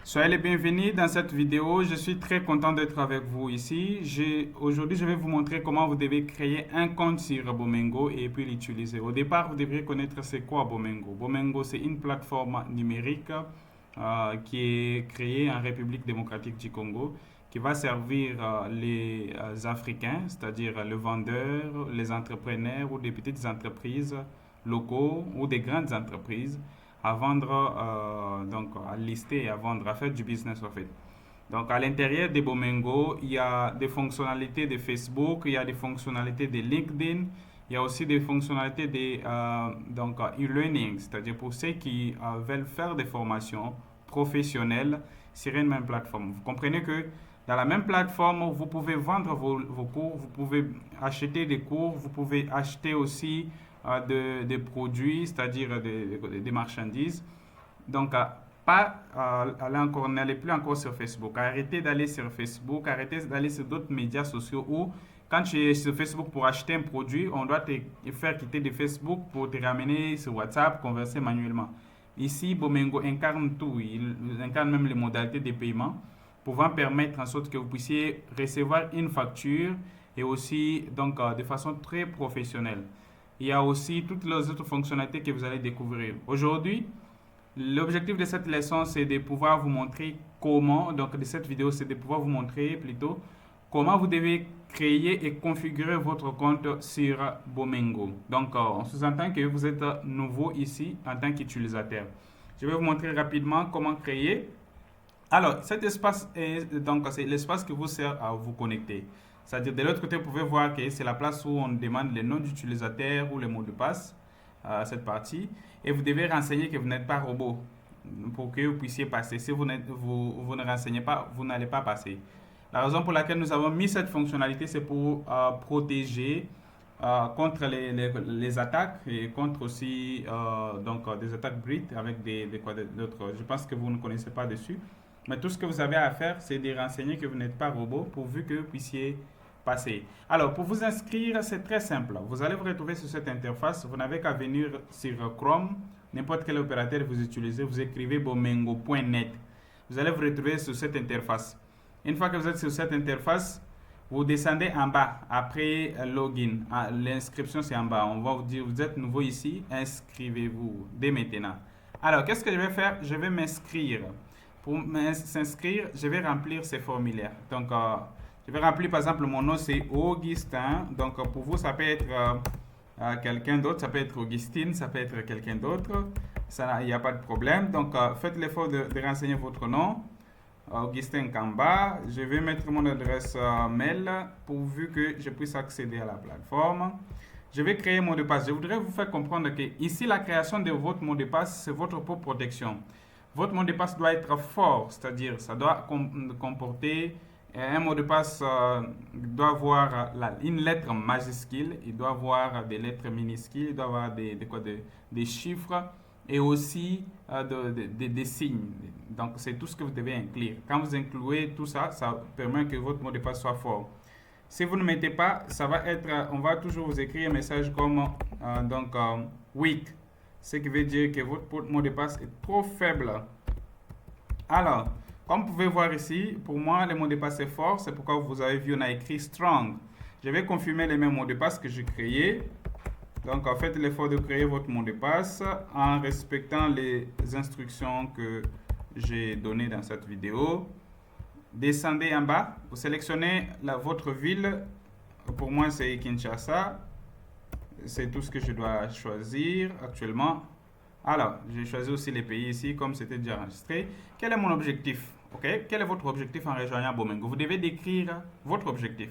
Soyez les bienvenus dans cette vidéo. Je suis très content d'être avec vous ici. Aujourd'hui, je vais vous montrer comment vous devez créer un compte sur Bomengo et puis l'utiliser. Au départ, vous devriez connaître c'est quoi Bomengo. Bomengo, c'est une plateforme numérique qui est créée en République démocratique du Congo qui va servir les Africains, c'est-à-dire les vendeurs, les entrepreneurs ou des petites entreprises locaux ou des grandes entreprises à vendre, donc à lister et à vendre, à faire du business en fait. Donc à l'intérieur de Bomengo, il y a des fonctionnalités de Facebook, il y a des fonctionnalités de LinkedIn, il y a aussi des fonctionnalités de e-learning, c'est-à-dire pour ceux qui veulent faire des formations professionnelles sur une même plateforme. Vous comprenez que dans la même plateforme, vous pouvez vendre vos cours, vous pouvez acheter des cours, vous pouvez acheter aussi des produits, c'est-à-dire des marchandises. Donc, n'allez plus encore sur Facebook. Arrêtez d'aller sur Facebook, arrêtez d'aller sur d'autres médias sociaux où, quand tu es sur Facebook pour acheter un produit, on doit te faire quitter de Facebook pour te ramener sur WhatsApp, converser manuellement. Ici, Bomengo incarne tout. Il incarne même les modalités de paiement, pouvant permettre en sorte que vous puissiez recevoir une facture et aussi donc de façon très professionnelle. Il y a aussi toutes les autres fonctionnalités que vous allez découvrir. Aujourd'hui, l'objectif de cette leçon, c'est de pouvoir vous montrer comment, donc de cette vidéo, c'est de pouvoir vous montrer plutôt comment vous devez créer et configurer votre compte sur Bomengo. Donc, on sous-entend que vous êtes nouveau ici en tant qu'utilisateur. Je vais vous montrer rapidement comment créer. Alors, cet espace c'est l'espace qui vous sert à vous connecter. C'est-à-dire, de l'autre côté, vous pouvez voir que c'est la place où on demande les noms d'utilisateur ou les mots de passe à cette partie. Et vous devez renseigner que vous n'êtes pas robot pour que vous puissiez passer. Si vous ne renseignez pas, vous n'allez pas passer. La raison pour laquelle nous avons mis cette fonctionnalité, c'est pour protéger contre les attaques et contre aussi des attaques brutes avec d'autres. Je pense que vous ne connaissez pas dessus. Mais tout ce que vous avez à faire, c'est de renseigner que vous n'êtes pas robot pourvu que vous puissiez passer. Alors, pour vous inscrire, c'est très simple. Vous allez vous retrouver sur cette interface. Vous n'avez qu'à venir sur Chrome, n'importe quel opérateur vous utilisez, vous écrivez bomengo.net. Vous allez vous retrouver sur cette interface. Une fois que vous êtes sur cette interface, vous descendez en bas après login. L'inscription, c'est en bas. On va vous dire, vous êtes nouveau ici, inscrivez-vous dès maintenant. Alors, qu'est-ce que je vais faire? Je vais m'inscrire. Pour s'inscrire, je vais remplir ces formulaires. Donc, je vais remplir par exemple mon nom, c'est Augustin. Donc, pour vous, ça peut être quelqu'un d'autre, ça peut être Augustine, ça peut être quelqu'un d'autre. Ça, il n'y a pas de problème. Donc, faites l'effort de renseigner votre nom. Augustin Kamba. Je vais mettre mon adresse mail pourvu que je puisse accéder à la plateforme. Je vais créer un mot de passe. Je voudrais vous faire comprendre que ici, la création de votre mot de passe, c'est votre propre protection. Votre mot de passe doit être fort, c'est-à-dire ça doit comporter un mot de passe doit avoir une lettre majuscule, il doit avoir des lettres minuscules, il doit avoir des chiffres et aussi des signes. Donc c'est tout ce que vous devez inclure. Quand vous incluez tout ça, ça permet que votre mot de passe soit fort. Si vous ne mettez pas, ça va être, on va toujours vous écrire un message comme weak, ce qui veut dire que votre mot de passe est trop faible. Alors, comme vous pouvez voir ici, pour moi, le mot de passe est fort, c'est pourquoi vous avez vu, on a écrit strong. Je vais confirmer les mêmes mots de passe que j'ai créés. Donc, faites l'effort de créer votre mot de passe en respectant les instructions que j'ai données dans cette vidéo. Descendez en bas, vous sélectionnez votre ville. Pour moi, c'est Kinshasa. C'est tout ce que je dois choisir actuellement. Alors, j'ai choisi aussi les pays ici, comme c'était déjà enregistré. Quel est mon objectif? Quel est votre objectif en rejoignant Bomengo? Vous devez décrire votre objectif.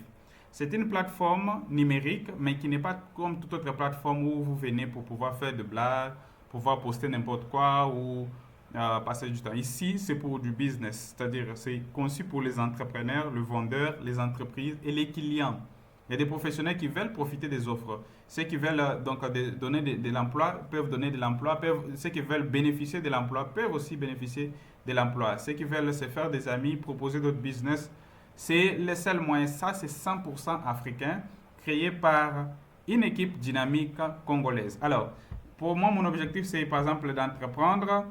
C'est une plateforme numérique, mais qui n'est pas comme toute autre plateforme où vous venez pour pouvoir faire de blagues, pouvoir poster n'importe quoi ou passer du temps. Ici, c'est pour du business, c'est-à-dire c'est conçu pour les entrepreneurs, le vendeur, les entreprises et les clients. Il y a des professionnels qui veulent profiter des offres. Ceux qui veulent donner de l'emploi peuvent donner de l'emploi. Ceux qui veulent bénéficier de l'emploi peuvent aussi bénéficier de l'emploi. Ceux qui veulent se faire des amis, proposer d'autres business, c'est le seul moyen. Ça, c'est 100% africain, créé par une équipe dynamique congolaise. Alors, pour moi, mon objectif, c'est par exemple d'entreprendre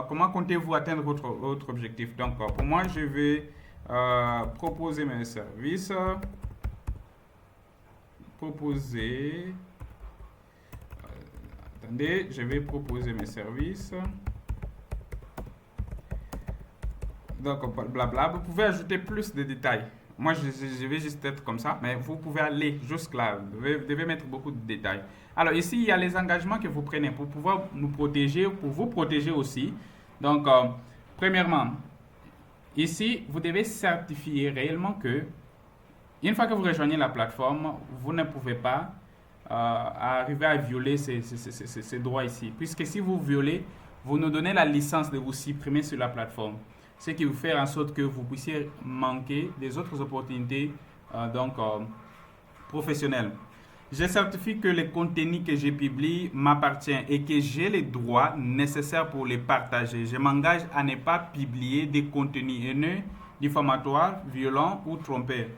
Comment comptez-vous atteindre votre objectif? Donc, pour moi, je vais proposer mes services. Attendez, je vais proposer mes services. Donc, blabla. Vous pouvez ajouter plus de détails. Moi, je vais juste être comme ça, mais vous pouvez aller jusque-là. Vous devez mettre beaucoup de détails. Alors, ici, il y a les engagements que vous prenez pour pouvoir nous protéger, pour vous protéger aussi. Donc, premièrement, ici, vous devez certifier réellement que, une fois que vous rejoignez la plateforme, vous ne pouvez pas arriver à violer ces droits ici. Puisque si vous violez, vous nous donnez la licence de vous supprimer sur la plateforme. Ce qui vous fait en sorte que vous puissiez manquer des autres opportunités professionnelles. Je certifie que les contenus que je publie m'appartiennent et que j'ai les droits nécessaires pour les partager. Je m'engage à ne pas publier des contenus haineux, diffamatoires, violents ou trompeurs.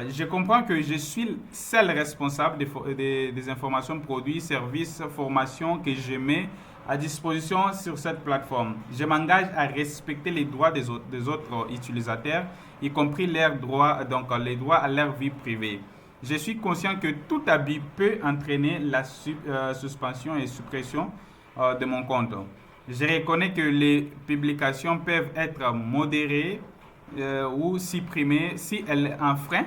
Je comprends que je suis seul responsable des informations, produits, services, formations que je mets à disposition sur cette plateforme. Je m'engage à respecter les droits des autres utilisateurs, y compris leurs droits, les droits à leur vie privée. Je suis conscient que tout abus peut entraîner la suspension et suppression de mon compte. Je reconnais que les publications peuvent être modérées ou supprimées si elles enfreignent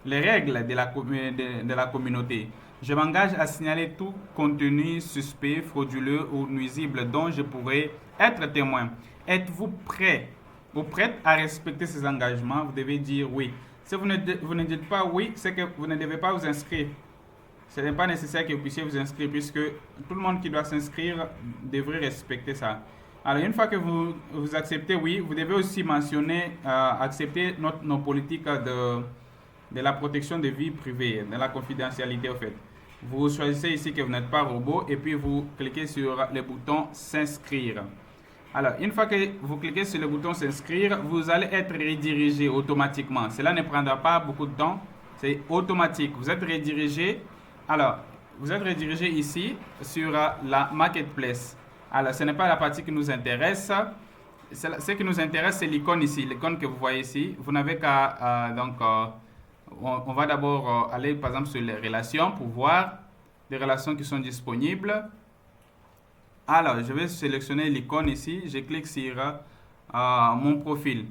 les règles de la communauté. Je m'engage à signaler tout contenu suspect, frauduleux ou nuisible dont je pourrais être témoin. Êtes-vous prêt ou prête à respecter ces engagements? Vous devez dire oui. Si vous ne dites pas oui, c'est que vous ne devez pas vous inscrire. Ce n'est pas nécessaire que vous puissiez vous inscrire puisque tout le monde qui doit s'inscrire devrait respecter ça. Alors, une fois que vous acceptez oui, vous devez aussi mentionner, accepter nos politiques de la protection des vies privées, de la confidentialité en fait. Vous choisissez ici que vous n'êtes pas robot et puis vous cliquez sur le bouton s'inscrire. Alors, une fois que vous cliquez sur le bouton s'inscrire, vous allez être redirigé automatiquement. Cela ne prendra pas beaucoup de temps, c'est automatique. Vous êtes redirigé. Alors, vous êtes redirigé ici sur la marketplace. Alors, ce n'est pas la partie qui nous intéresse. Ce qui nous intéresse, c'est l'icône ici, l'icône que vous voyez ici. Vous n'avez qu'à on va d'abord aller par exemple sur les relations pour voir les relations qui sont disponibles. Alors, je vais sélectionner l'icône ici. Je clique sur mon profil.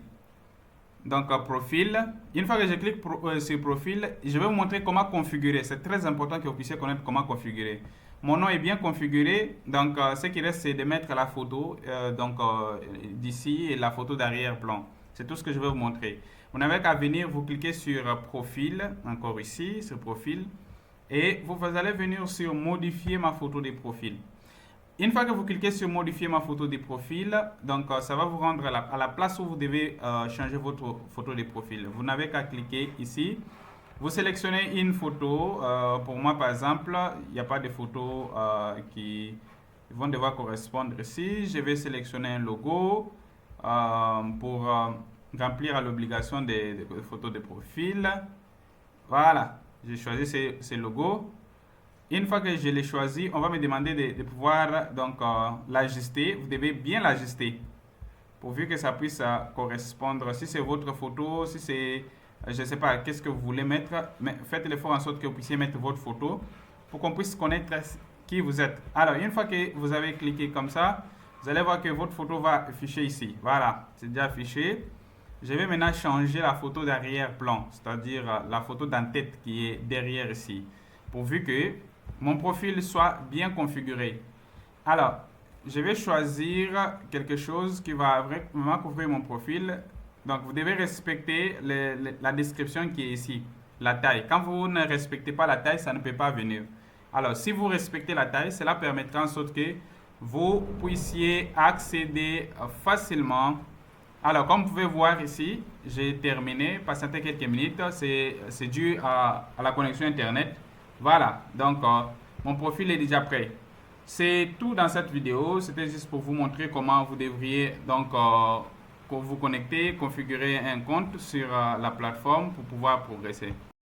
Donc, profil. Une fois que je clique sur profil, je vais vous montrer comment configurer. C'est très important que vous puissiez connaître comment configurer. Mon nom est bien configuré. Donc, ce qui reste, c'est de mettre la photo d'ici et la photo d'arrière-plan. C'est tout ce que je vais vous montrer. Vous n'avez qu'à venir, vous cliquez sur profil, encore ici, sur profil, et vous allez venir sur modifier ma photo de profil. Une fois que vous cliquez sur modifier ma photo de profil, donc ça va vous rendre à la place où vous devez changer votre photo de profil. Vous n'avez qu'à cliquer ici. Vous sélectionnez une photo. Pour moi, par exemple, il n'y a pas de photos qui vont devoir correspondre ici. Je vais sélectionner un logo pour remplir à l'obligation des photos de profil. Voilà, j'ai choisi ces logos. Une fois que je l'ai choisi, on va me demander de pouvoir l'ajuster. Vous devez bien l'ajuster pourvu que ça puisse correspondre. Si c'est votre photo, si c'est, je ne sais pas, qu'est-ce que vous voulez mettre, mais faites l'effort en sorte que vous puissiez mettre votre photo pour qu'on puisse connaître qui vous êtes. Alors, une fois que vous avez cliqué comme ça, vous allez voir que votre photo va afficher ici. Voilà, c'est déjà affiché. Je vais maintenant changer la photo d'arrière-plan, c'est-à-dire la photo d'en-tête qui est derrière ici, pourvu que mon profil soit bien configuré. Alors, je vais choisir quelque chose qui va vraiment couvrir mon profil. Donc, vous devez respecter la description qui est ici, la taille. Quand vous ne respectez pas la taille, ça ne peut pas venir. Alors, si vous respectez la taille, cela permettra en sorte que vous puissiez accéder facilement. Alors, comme vous pouvez voir ici, j'ai terminé, patientez quelques minutes, c'est dû à la connexion Internet. Voilà, donc mon profil est déjà prêt. C'est tout dans cette vidéo, c'était juste pour vous montrer comment vous devriez donc vous connecter, configurer un compte sur la plateforme pour pouvoir progresser.